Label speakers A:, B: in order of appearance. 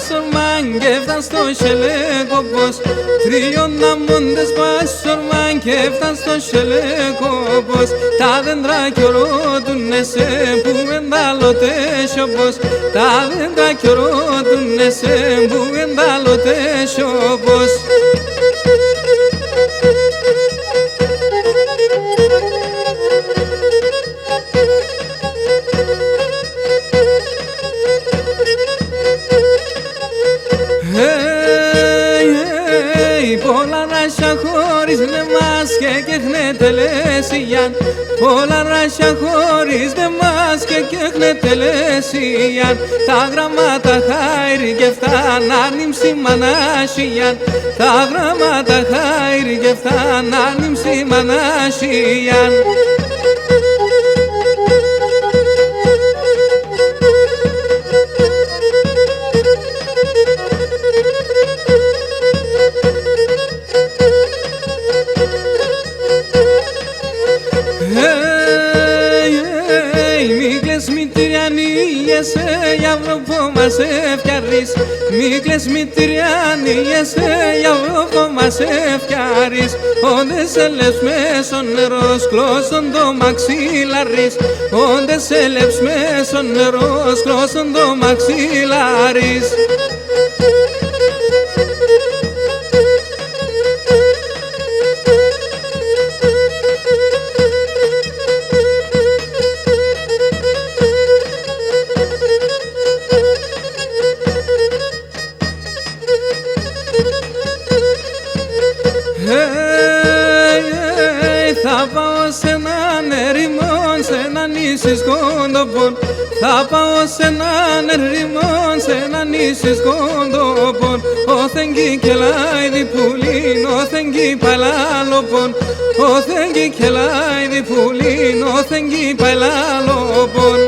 A: πασορμάν και έφταν στο σελεκόπος. Τριώνα μόντες πασορμάν και έφταν στο σελεκόπος. Τα δέντρα κιορώτουνε σε που εντάλλωτες όπως. Τα δέντρα κιορώτουνε σε που εντάλλωτες όπως. Πολλά ράσια χωρίς λεμάσκε και χνετελέσιαν. Πολλά ράσια χωρίς λεμάσκε και χνετελέσιαν. Τα γραμμάτα χάιρι και φτάν άρνημψη μανάσιαν. Τα γραμμάτα χάιρι και φτάν άρνημψη μανάσιαν. Μη κλαις μητριανίγεσαι για βρόπο μας έφτιαρεις. Μη κλαις μητριανίγεσαι για βρόπο μας έφτιαρεις. Όντες σε λες μέσω νερός κλώσον το μαξιλάρις. Όντες σε λες μέσω νερός κλώσον το μαξιλάρις. Θα πάω σε έναν ερημόν, σε έναν νήσι σκόντοπον. Θα πάω σε έναν ερημόν, σε έναν νήσι σκόντοπον. Όθεν και λάιδι πουλίν, όθεν και παλάλοπον. Όθεν και λάιδι πουλίν, όθεν και παλάλοπον.